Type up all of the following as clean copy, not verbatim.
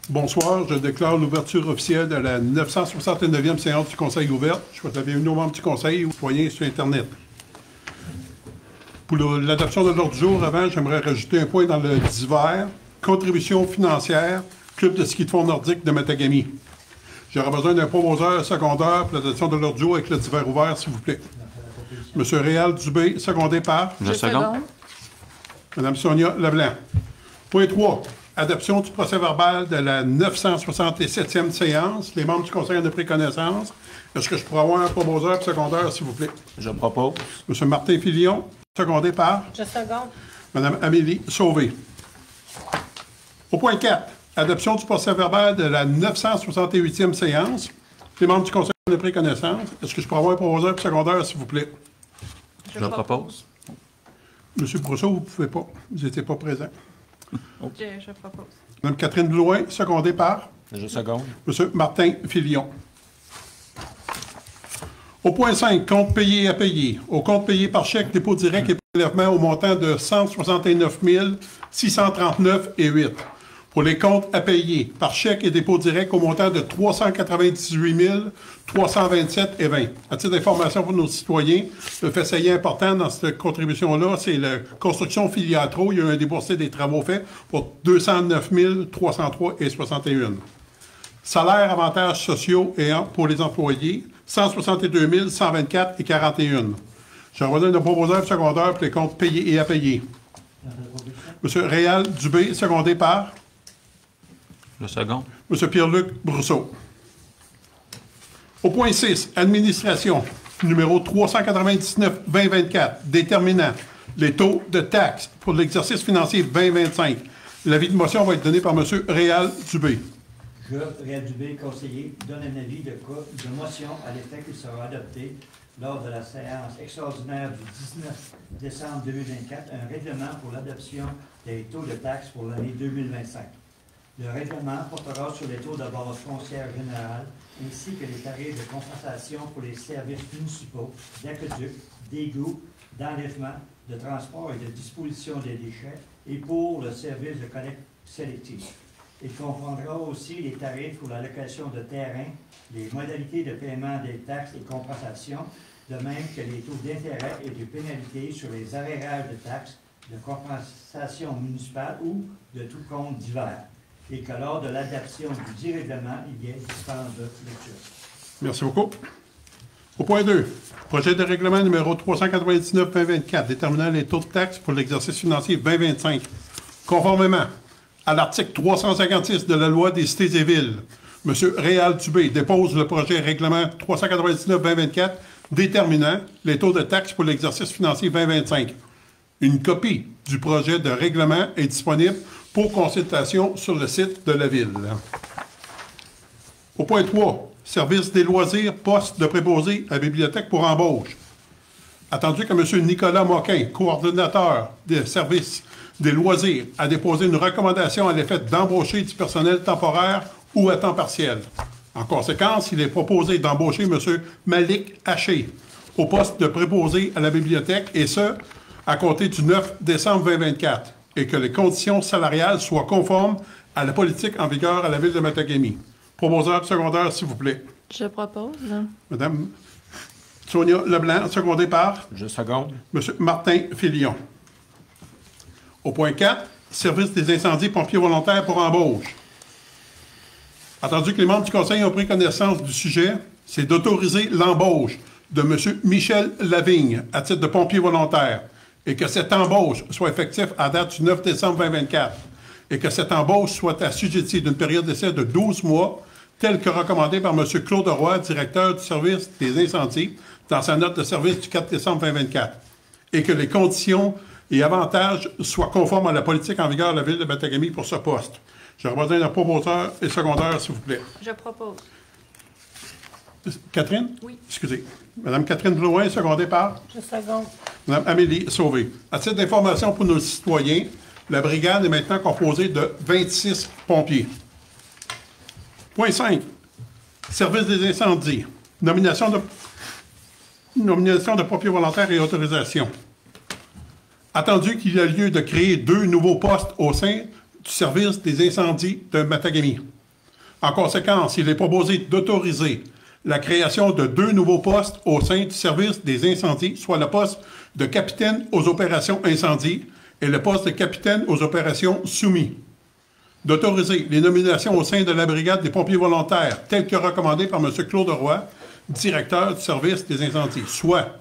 Bonsoir, je déclare l'ouverture officielle de la 969e séance du Conseil ouverte. Je souhaite la bienvenue aux membres du Conseil ou aux citoyens sur Internet. Pour l'adoption de l'ordre du jour, avant, j'aimerais rajouter un point dans le divers. Contribution financière, Club de ski de fond nordique de Matagami. J'aurais besoin d'un proposeur secondaire pour l'adoption de l'ordre du jour avec le divers ouvert, s'il vous plaît. Monsieur Réal Dubé, secondé par... Je seconde. Madame Sonia Leblanc. Point 3. Adoption du procès-verbal de la 967e séance. Les membres du Conseil en ont pris connaissance. Est-ce que je pourrais avoir un proposeur secondaire, s'il vous plaît? Je propose. Monsieur Martin Filion, secondé par... Je seconde. Madame Amélie Sauvé. Au point 4. Adoption du procès-verbal de la 968e séance. Les membres du Conseil en ont pris connaissance. Est-ce que je pourrais avoir un proposeur secondaire, s'il vous plaît? Je propose. Monsieur Brousseau, vous ne pouvez pas. Vous n'étiez pas présent. Je propose. Madame Catherine Blouin, secondée par... Je seconde. Monsieur Martin Filion. Au point 5, compte payé à payer. Au compte payé par chèque, dépôt direct et prélèvement au montant de 169 639,08. Pour les comptes à payer par chèque et dépôt direct au montant de 398 327,20. À titre d'information pour nos citoyens, le fait saillant important dans cette contribution-là, c'est la construction Filiatro. Il y a eu un déboursé des travaux faits pour 209 303,61. Salaire, avantages sociaux et pour les employés, 162 124,41. J'en redonne un proposeur secondaire pour les comptes payés et à payer. Monsieur Réal Dubé, secondé par... Je seconde. Monsieur Pierre-Luc Brousseau. Au point 6, administration, numéro 399-2024, déterminant les taux de taxes pour l'exercice financier 2025. L'avis de motion va être donné par Monsieur Réal Dubé. Je, Réal Dubé, conseiller, donne un avis de motion à l'effet qu'il sera adopté lors de la séance extraordinaire du 19 décembre 2024, un règlement pour l'adoption des taux de taxes pour l'année 2025. Le règlement portera sur les taux de base foncière générale ainsi que les tarifs de compensation pour les services municipaux, d'aqueduc, d'égouts, d'enlèvement, de transport et de disposition des déchets et pour le service de collecte sélective. Il comprendra aussi les tarifs pour la location de terrain, les modalités de paiement des taxes et compensations, de même que les taux d'intérêt et de pénalités sur les arrérages de taxes, de compensation municipale ou de tout compte divers. Et que lors de l'adoption du dit règlement, il y ait dispense de lecture. Merci beaucoup. Au point 2, projet de règlement numéro 399-2024 déterminant les taux de taxes pour l'exercice financier 2025. Conformément à l'article 356 de la loi des cités et villes, M. Réal Dubé dépose le projet règlement 399-2024 déterminant les taux de taxes pour l'exercice financier 2025. Une copie du projet de règlement est disponible pour consultation sur le site de la Ville. Au point 3, service des loisirs, poste de préposé à la bibliothèque pour embauche. Attendu que M. Nicolas Moquin, coordonnateur des services des loisirs, a déposé une recommandation à l'effet d'embaucher du personnel temporaire ou à temps partiel. En conséquence, il est proposé d'embaucher M. Malik Haché au poste de préposé à la bibliothèque, et ce, à compter du 9 décembre 2024, et que les conditions salariales soient conformes à la politique en vigueur à la Ville de Matagami. Proposeur secondaire, s'il vous plaît. Je propose. Madame Sonia Leblanc, secondée par... Je seconde. Monsieur Martin Filion. Au point 4, service des incendies pompiers volontaires pour embauche. Attendu que les membres du Conseil ont pris connaissance du sujet, c'est d'autoriser l'embauche de M. Michel Lavigne à titre de pompier volontaire et que cette embauche soit effective à date du 9 décembre 2024 et que cette embauche soit assujettie d'une période d'essai de 12 mois, telle que recommandée par M. Claude Roy, directeur du service des incendies, dans sa note de service du 4 décembre 2024, et que les conditions et avantages soient conformes à la politique en vigueur de la Ville de Matagami pour ce poste. J'aurais besoin d'un proposeur et secondaire, s'il vous plaît. Je propose. Catherine? Oui. Excusez. Madame Catherine Blouin, secondée par? Je seconde. Madame Amélie Sauvé. À titre d'information pour nos citoyens, la brigade est maintenant composée de 26 pompiers. Point 5. Service des incendies. Nomination de pompiers volontaires et autorisation. Attendu qu'il y a lieu de créer 2 nouveaux postes au sein du service des incendies de Matagami. En conséquence, il est proposé d'autoriser la création de 2 nouveaux postes au sein du service des incendies, soit le poste de capitaine aux opérations incendie et le poste de capitaine aux opérations soumis. D'autoriser les nominations au sein de la brigade des pompiers volontaires, telles que recommandées par M. Claude Roy, directeur du service des incendies, soit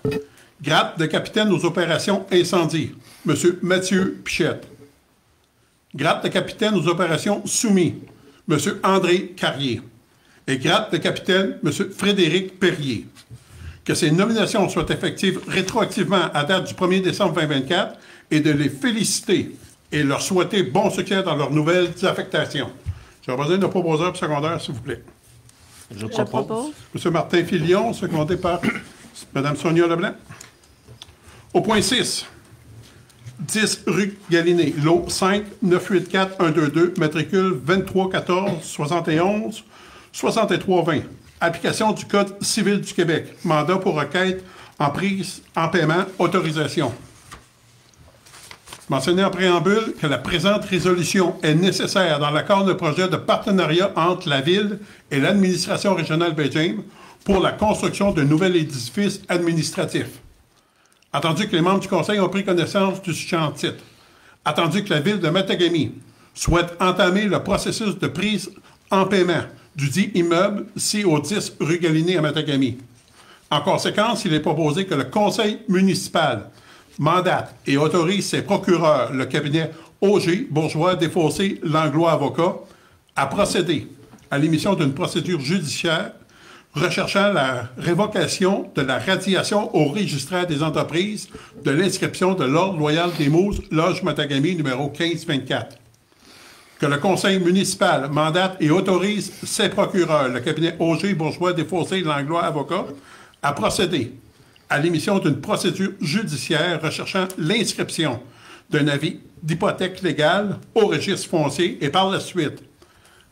grade de capitaine aux opérations incendie, M. Mathieu Pichette. Grade de capitaine aux opérations soumis, M. André Carrier. Et grade de capitaine, M. Frédéric Perrier. Que ces nominations soient effectives rétroactivement à date du 1er décembre 2024 et de les féliciter et leur souhaiter bon succès dans leurs nouvelles affectations. J'aurais besoin d'un proposeur secondaire, s'il vous plaît. Je Je propose. M. Martin Filion, secondé par Mme Sonia Leblanc. Au point 6, 10 rue Galiné, lot 5 984 122, matricule 2314 71 63 20. Application du Code civil du Québec. Mandat pour requête en prise en paiement, autorisation. Mentionné en préambule que la présente résolution est nécessaire dans l'accord de projet de partenariat entre la Ville et l'administration régionale Baie-James pour la construction d'un nouvel édifice administratif. Attendu que les membres du Conseil ont pris connaissance du sujet en titre. Attendu que la Ville de Matagami souhaite entamer le processus de prise en paiement du dit immeuble ci au 10 rue Galiné à Matagami. En conséquence, il est proposé que le Conseil municipal mandate et autorise ses procureurs, le cabinet Auger, Bourgeois, Desfossés, Langlois, Avocats, à procéder à l'émission d'une procédure judiciaire recherchant la révocation de la radiation au registraire des entreprises de l'inscription de l'Ordre loyal des Mousses, Loge Matagami, numéro 1524. Que le Conseil municipal mandate et autorise ses procureurs, le cabinet Auger, Bourgeois, Desfossés, Langlois, Avocats, à procéder à l'émission d'une procédure judiciaire recherchant l'inscription d'un avis d'hypothèque légale au registre foncier et par la suite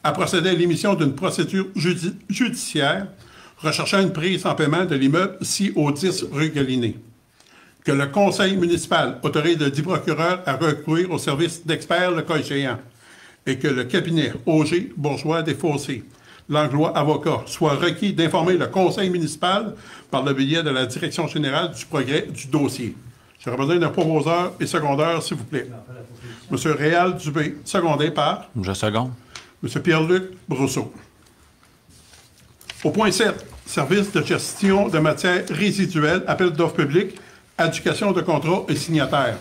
à procéder à l'émission d'une procédure judiciaire recherchant une prise en paiement de l'immeuble ci au 10 rue Galiné. Que le Conseil municipal autorise le dit procureur à recourir au service d'experts le cas échéant et que le cabinet Auger, Bourgeois, Desfossés, Langlois, avocat, soit requis d'informer le Conseil municipal par le biais de la Direction générale du progrès du dossier. J'aurais besoin d'un proposeur et secondaire, s'il vous plaît. M. Réal Dubé, secondé par Je seconde. M. Pierre-Luc Brousseau. Au point 7, service de gestion de matières résiduelles, appel d'offres publiques, adjudication de contrats et signataires.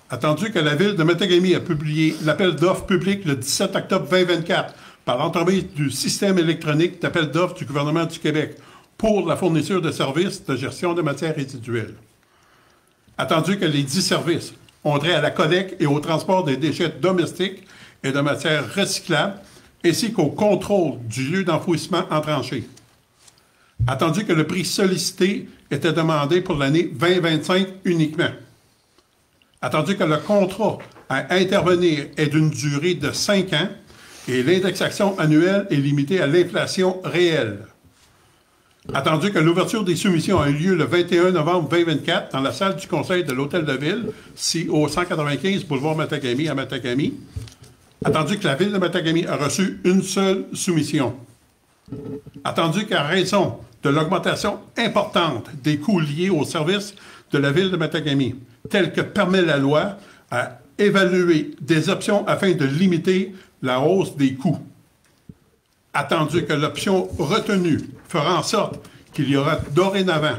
Attendu que la Ville de Matagami a publié l'appel d'offres public le 17 octobre 2024 par l'entremise du système électronique d'appel d'offres du gouvernement du Québec pour la fourniture de services de gestion de matières résiduelles. Attendu que les 10 services ont trait à la collecte et au transport des déchets domestiques et de matières recyclables, ainsi qu'au contrôle du lieu d'enfouissement en tranchée. Attendu que le prix sollicité était demandé pour l'année 2025 uniquement. Attendu que le contrat à intervenir est d'une durée de 5 ans et l'indexation annuelle est limitée à l'inflation réelle. Attendu que l'ouverture des soumissions a eu lieu le 21 novembre 2024 dans la salle du Conseil de l'Hôtel de Ville, ci au 195 boulevard Matagami à Matagami. Attendu que la Ville de Matagami a reçu une seule soumission. Attendu qu'à raison de l'augmentation importante des coûts liés aux services de la Ville de Matagami, tel que permet la loi, à évaluer des options afin de limiter la hausse des coûts. Attendu que l'option retenue fera en sorte qu'il y aura dorénavant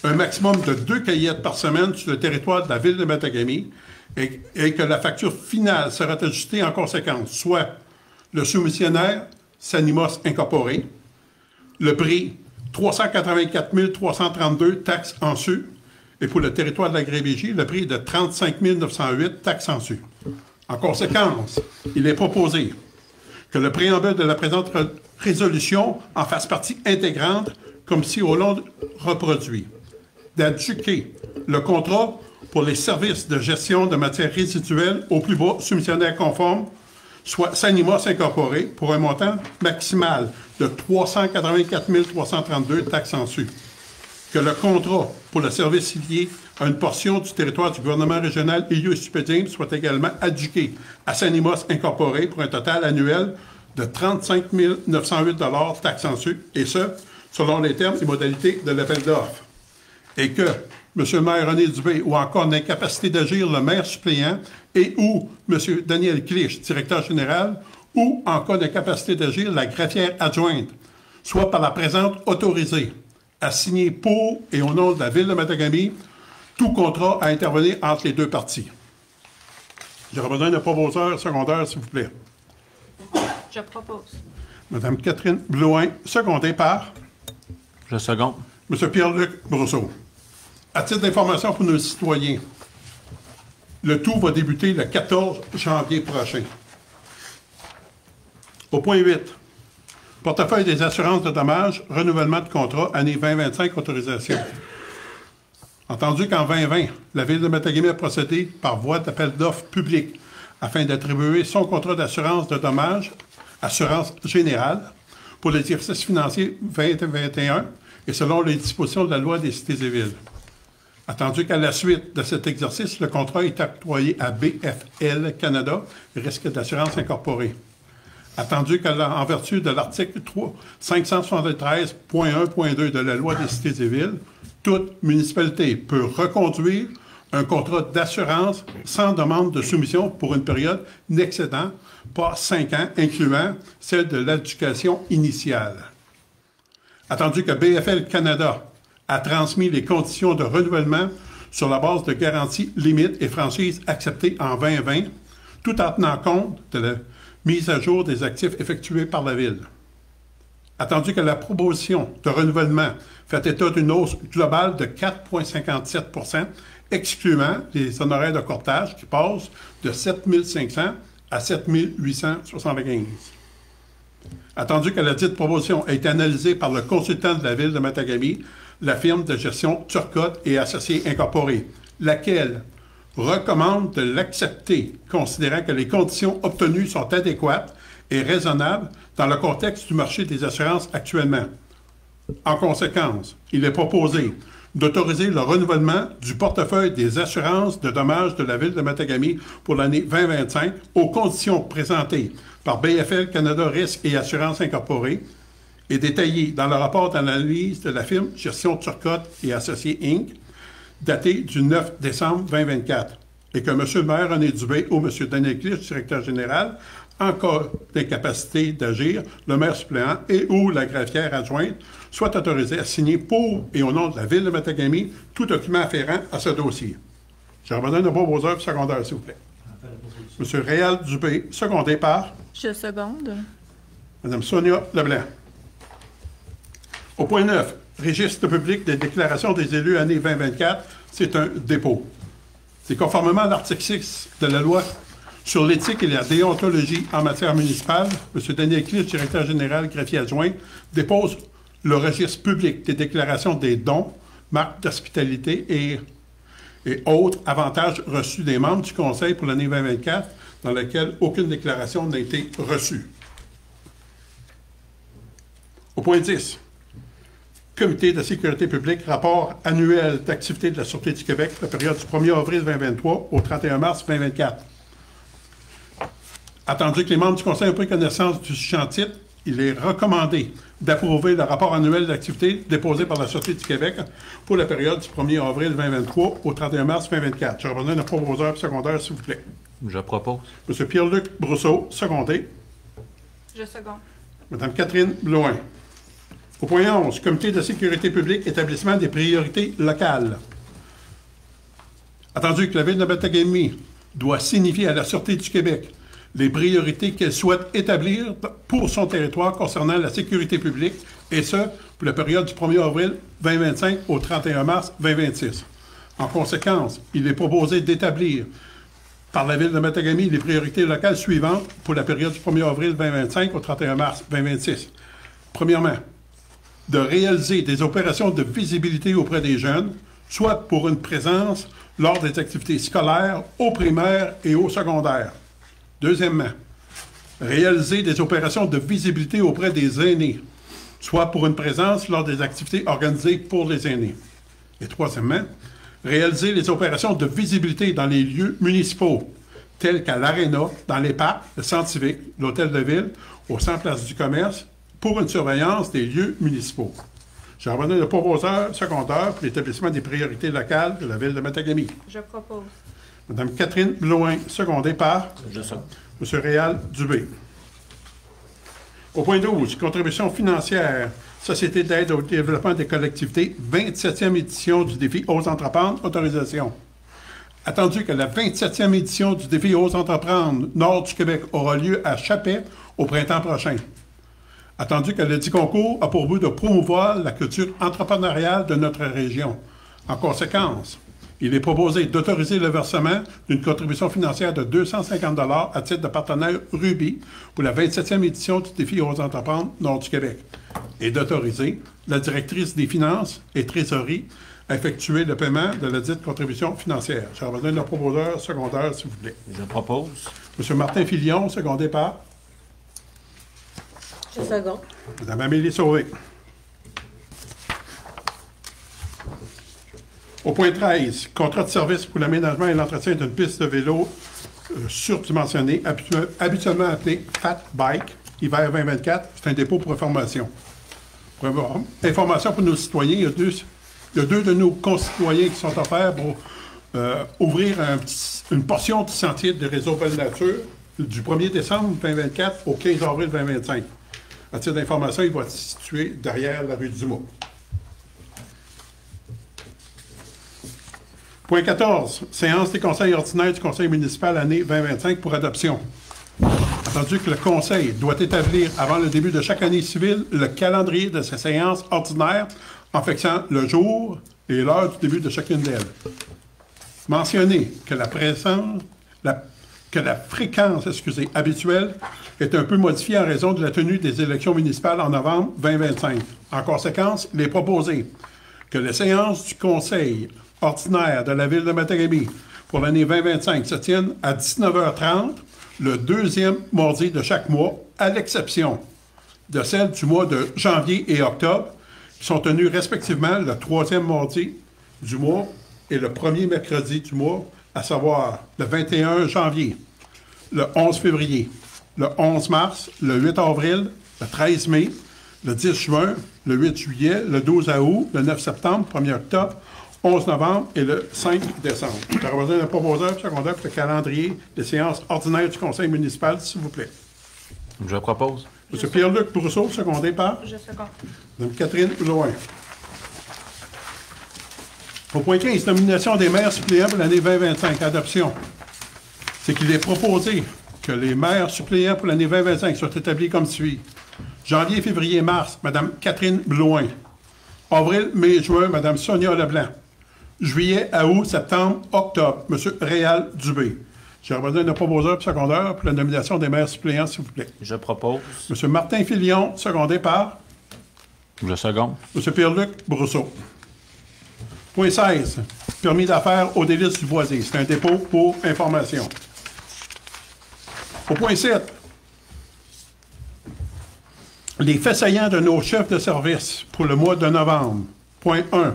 un maximum de 2 caillettes par semaine sur le territoire de la Ville de Matagami et que la facture finale sera ajustée en conséquence, soit le soumissionnaire Sanimos Incorporé, le prix 384 332 taxes en su, et pour le territoire de la Grébégie, le prix est de 35 908 taxes en su. En conséquence, il est proposé que le préambule de la présente résolution en fasse partie intégrante, comme si au long reproduit, d'adjudiquer le contrat pour les services de gestion de matières résiduelles au plus bas soumissionnaire conforme, soit Sanimos Incorporé, pour un montant maximal de 384 332 taxes en su. Que le contrat pour le service lié à une portion du territoire du gouvernement régional Illieu-Stupédien soit également adjudiqué à Sanimos Incorporé pour un total annuel de 35 908 taxes en sucre, et ce, selon les termes et modalités de l'appel d'offres. Et que M. le maire René Dubé ou encore l'incapacité d'agir le maire suppléant et ou M. Daniel Clich, directeur général, ou en cas d'incapacité d'agir, la greffière adjointe, soit par la présente autorisée à signer pour et au nom de la Ville de Matagami tout contrat à intervenir entre les deux parties. J'aurais besoin de proposeurs secondaires, s'il vous plaît. Je propose. Mme Catherine Blouin, secondée par Je seconde. M. Pierre-Luc Brousseau. À titre d'information pour nos citoyens, le tout va débuter le 14 janvier prochain. Au point 8, portefeuille des assurances de dommages, renouvellement de contrat, année 2025, autorisation. Entendu qu'en 2020, la Ville de Matagami a procédé par voie d'appel d'offres public afin d'attribuer son contrat d'assurance de dommages, assurance générale, pour l'exercice financier 2021 et selon les dispositions de la loi des cités et villes. Attendu qu'à la suite de cet exercice, le contrat est octroyé à BFL Canada, risque d'assurance incorporée. Attendu qu'en vertu de l'article 573.1.2 de la loi des cités et villes, toute municipalité peut reconduire un contrat d'assurance sans demande de soumission pour une période n'excédant pas 5 ans, incluant celle de l'éducation initiale. Attendu que BFL Canada a transmis les conditions de renouvellement sur la base de garanties limites et franchises acceptées en 2020, tout en tenant compte de la mise à jour des actifs effectués par la Ville. Attendu que la proposition de renouvellement fait état d'une hausse globale de 4,57 %, excluant les honoraires de courtage qui passent de 7 500 à 7 875. Attendu que la dite proposition a été analysée par le consultant de la Ville de Matagami, la firme de gestion Turcotte et Associés Incorporés, laquelle recommande de l'accepter, considérant que les conditions obtenues sont adéquates et raisonnables dans le contexte du marché des assurances actuellement. En conséquence, il est proposé d'autoriser le renouvellement du portefeuille des assurances de dommages de la Ville de Matagami pour l'année 2025 aux conditions présentées par BFL Canada Risques et Assurances Incorporées et détaillées dans le rapport d'analyse de la firme Gestion Turcotte et Associés Inc., daté du 9 décembre 2024, et que M. le maire René Dubé ou M. Daniel Clich, directeur général, en cas d'incapacité d'agir, le maire suppléant et ou la greffière adjointe soient autorisés à signer pour et au nom de la Ville de Matagami tout document afférent à ce dossier. J'aurais besoin de proposeurs secondaires, s'il vous plaît. M. Réal Dubé, secondé par Je seconde. Mme Sonia Leblanc. Au point 9, registre public des déclarations des élus année 2024, c'est un dépôt. C'est conformément à l'article 6 de la loi sur l'éthique et la déontologie en matière municipale, M. Daniel Clich, directeur général, greffier adjoint, dépose le registre public des déclarations des dons, marques d'hospitalité et autres avantages reçus des membres du Conseil pour l'année 2024, dans lequel aucune déclaration n'a été reçue. Au point 10, Comité de sécurité publique, rapport annuel d'activité de la Sûreté du Québec, la période du 1er avril 2023 au 31 mars 2024. Attendu que les membres du Conseil ont pris connaissance du sujet titre, il est recommandé d'approuver le rapport annuel d'activité déposé par la Sûreté du Québec pour la période du 1er avril 2023 au 31 mars 2024. Je besoin d'un proposeur secondaire, s'il vous plaît. Je propose. M. Pierre-Luc Brousseau, secondé. Je seconde. Mme Catherine Blouin. Au point 11, Comité de sécurité publique, établissement des priorités locales. Attendu que la Ville de Matagami doit signifier à la Sûreté du Québec les priorités qu'elle souhaite établir pour son territoire concernant la sécurité publique, et ce, pour la période du 1er avril 2025 au 31 mars 2026. En conséquence, il est proposé d'établir par la Ville de Matagami les priorités locales suivantes pour la période du 1er avril 2025 au 31 mars 2026. Premièrement, de réaliser des opérations de visibilité auprès des jeunes, soit pour une présence lors des activités scolaires, au primaire et au secondaire. Deuxièmement, réaliser des opérations de visibilité auprès des aînés, soit pour une présence lors des activités organisées pour les aînés. Et troisièmement, réaliser les opérations de visibilité dans les lieux municipaux, tels qu'à l'Aréna, dans les parcs, le centre civique, l'hôtel de ville, au centre place du commerce, pour une surveillance des lieux municipaux. J'ai abonné le proposeur secondaire pour l'établissement des priorités locales de la ville de Matagami. Je propose. Mme Catherine Blouin, secondée par Je second. M. Réal Dubé. Au point 12, contribution financière, Société d'aide au développement des collectivités, 27e édition du défi Oses entreprendre, autorisation. Attendu que la 27e édition du défi Oses entreprendre Nord du Québec aura lieu à Chapais au printemps prochain. Attendu que le dit concours a pour but de promouvoir la culture entrepreneuriale de notre région. En conséquence, il est proposé d'autoriser le versement d'une contribution financière de 250 $ à titre de partenaire Ruby pour la 27e édition du défi Oses entreprendre Nord du Québec et d'autoriser la directrice des finances et trésorerie à effectuer le paiement de la dite contribution financière. J'ai besoin d'un proposeur secondaire, s'il vous plaît. Je propose. M. Martin Filion, secondé par Je seconde. Mme Amélie Sauvé. Au point 13, contrat de service pour l'aménagement et l'entretien d'une piste de vélo surdimensionnée, habituellement appelée Fat Bike, hiver 2024. C'est un dépôt pour information. Information pour nos citoyens, il y a deux de nos concitoyens qui sont offerts pour ouvrir une portion du sentier de réseau Belle Nature du 1er décembre 2024 au 15 avril 2025. À titre d'information, il va être situé derrière la rue Dumas. Point 14. Séance des conseils ordinaires du conseil municipal année 2025 pour adoption. Attendu que le conseil doit établir avant le début de chaque année civile le calendrier de ces séances ordinaires en fixant le jour et l'heure du début de chacune d'elles. Mentionner que la fréquence habituelle est un peu modifiée en raison de la tenue des élections municipales en novembre 2025. En conséquence, il est proposé que les séances du conseil ordinaire de la ville de Matagami pour l'année 2025 se tiennent à 19h30 le deuxième mardi de chaque mois, à l'exception de celles du mois de janvier et octobre, qui sont tenues respectivement le troisième mardi du mois et le premier mercredi du mois, à savoir le 21 janvier, le 11 février, le 11 mars, le 8 avril, le 13 mai, le 10 juin, le 8 juillet, le 12 août, le 9 septembre, 1er octobre, 11 novembre et le 5 décembre. J'aurais besoin d'un proposeur secondaire pour le calendrier des séances ordinaires du conseil municipal, s'il vous plaît. Je propose. M. Pierre-Luc Brousseau, secondé par Je seconde. Mme Catherine Blouin. Au point 15, nomination des maires suppléants pour l'année 2025. Adoption. C'est qu'il est proposé que les maires suppléants pour l'année 2025 soient établis comme suit. Janvier, février, mars, Mme Catherine Blouin. Avril, mai, juin, Mme Sonia Leblanc. Juillet, août, septembre, octobre, M. Réal Dubé. J'ai besoin d'un proposeur secondaire pour la nomination des maires suppléants, s'il vous plaît. Je propose. M. Martin Filion, secondé par Je seconde. M. Pierre-Luc Brousseau. Point 16. Permis d'affaires au délice du Boisier. C'est un dépôt pour information. Au point 7. Les faits saillants de nos chefs de service pour le mois de novembre. Point 1.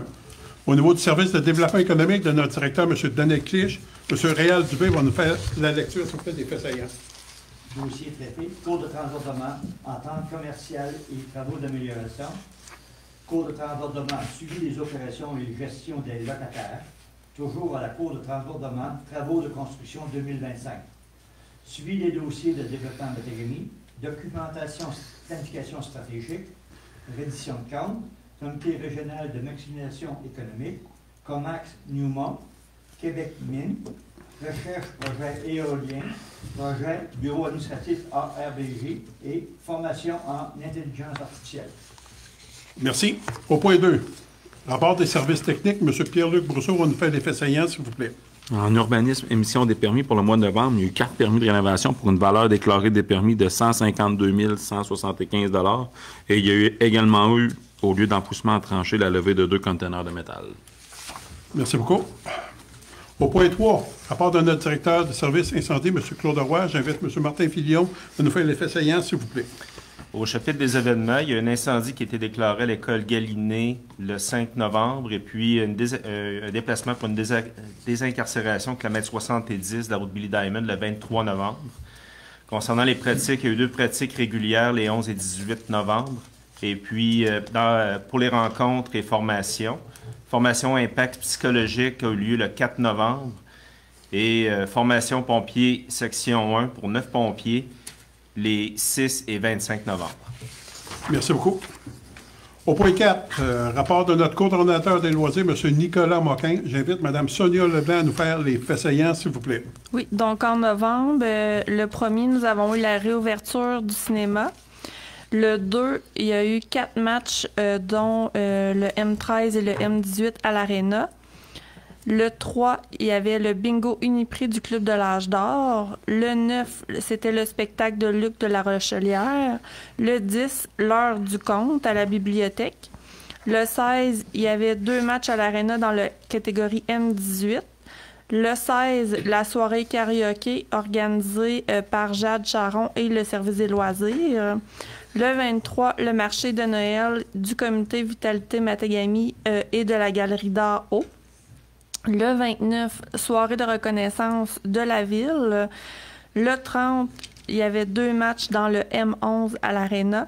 Au niveau du service de développement économique de notre directeur, M. Daniel Clich, M. Réal Dubé va nous faire la lecture, s'il vous plaît, des faits saillants. Dossier traité, cours de transbordement, entente commerciale et travaux d'amélioration, cours de transbordement, suivi des opérations et gestion des locataires, toujours à la cour de transbordement, travaux de construction 2025, suivi des dossiers de développement Matagami, documentation, planification stratégique, reddition de comptes, comité régional de maximisation économique, COMAX Newmont, Québec Mine, recherche projet éolien, projet bureau administratif ARBG et formation en intelligence artificielle. Merci. Au point 2. Rapport des services techniques, M. Pierre-Luc Brousseau va nous faire les faits saillants, s'il vous plaît. En urbanisme, émission des permis pour le mois de novembre, il y a eu 4 permis de rénovation pour une valeur déclarée des permis de 152 175 $ et il y a eu également eu, au lieu d'enfouissement tranché, la levée de 2 conteneurs de métal. Merci beaucoup. Au point 3, rapport de notre directeur de service incendie, M. Claude Roy, j'invite M. Martin Filion à nous faire les faits saillants, s'il vous plaît. Au chapitre des événements, il y a un incendie qui a été déclaré à l'école Galiné le 5 novembre et puis un déplacement pour une désincarcération kilomètre 70 de la route Billy Diamond le 23 novembre. Concernant les pratiques, il y a eu 2 pratiques régulières les 11 et 18 novembre. Et puis, pour les rencontres et formations, formation impact psychologique a eu lieu le 4 novembre et formation pompiers section 1 pour 9 pompiers les 6 et 25 novembre. Merci beaucoup. Au point 4, rapport de notre coordonnateur des loisirs, M. Nicolas Moquin. J'invite Mme Sonia Leblanc à nous faire les faits saillants, s'il vous plaît. Oui, donc en novembre, le 1er, nous avons eu la réouverture du cinéma. Le 2, il y a eu 4 matchs, dont le M13 et le M18 à l'Arena. Le 3, il y avait le bingo Uniprix du Club de l'Âge d'Or. Le 9, c'était le spectacle de Luc de la Rochelière. Le 10, l'heure du conte à la bibliothèque. Le 16, il y avait 2 matchs à l'Arena dans la catégorie M18. Le 16, la soirée karaoké organisée par Jade Charon et le service des loisirs. Le 23, le marché de Noël du comité Vitalité Matagami et de la Galerie d'art Haut. Le 29, soirée de reconnaissance de la ville. Le 30, il y avait 2 matchs dans le M11 à l'Arena.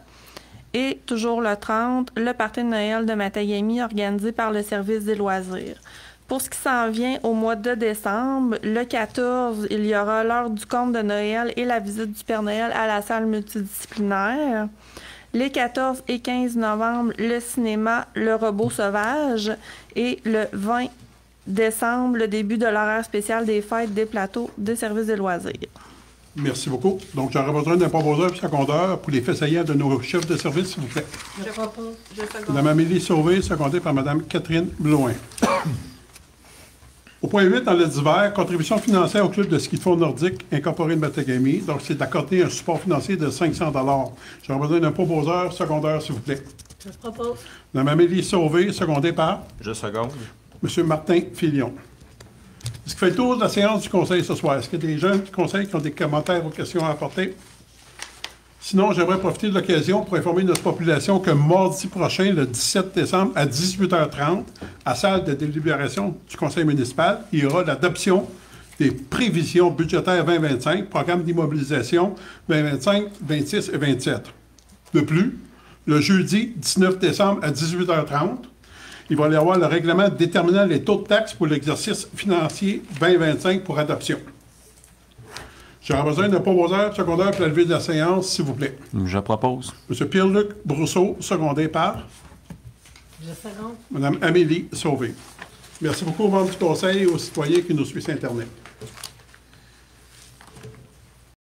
Et toujours le 30, le party de Noël de Matagami organisé par le service des loisirs. Pour ce qui s'en vient au mois de décembre, le 14, il y aura l'heure du conte de Noël et la visite du Père Noël à la salle multidisciplinaire. Les 14 et 15 novembre, le cinéma Le Robot Sauvage. Et le 20 décembre, le début de l'horaire spécial des fêtes des plateaux des services des loisirs. Merci beaucoup. Donc, j'aurais besoin d'un proposeur et secondeur pour les faits saillants de nos chefs de service, s'il vous plaît. Je propose. Je seconde. Mme Amélie Sauvé, secondée par Mme Catherine Blouin. Au point 8, dans le divers, contribution financière au club de ski de fond nordique incorporé de Matagami. Donc, c'est d'accorder un support financier de 500 $. J'aurais besoin d'un proposeur secondeur, s'il vous plaît. Je propose. Mme Amélie Sauvé, secondée par Je seconde. M. Martin Filion. Ce qui fait le tour de la séance du conseil ce soir. Est-ce qu'il y a des gens du conseil qui ont des commentaires ou questions à apporter? Sinon, j'aimerais profiter de l'occasion pour informer notre population que mardi prochain, le 17 décembre, à 18h30, à salle de délibération du conseil municipal, il y aura l'adoption des prévisions budgétaires 2025, programme d'immobilisation 2025, 26 et 27. De plus, le jeudi 19 décembre à 18h30, il va y avoir le règlement déterminant les taux de taxes pour l'exercice financier 2025 pour adoption. J'aurais besoin d'un proposeur secondaire pour la levée de la séance, s'il vous plaît. Je propose. M. Pierre-Luc Brousseau, secondé par Je seconde. Mme Amélie Sauvé. Merci beaucoup aux membres du conseil et aux citoyens qui nous suivent sur Internet.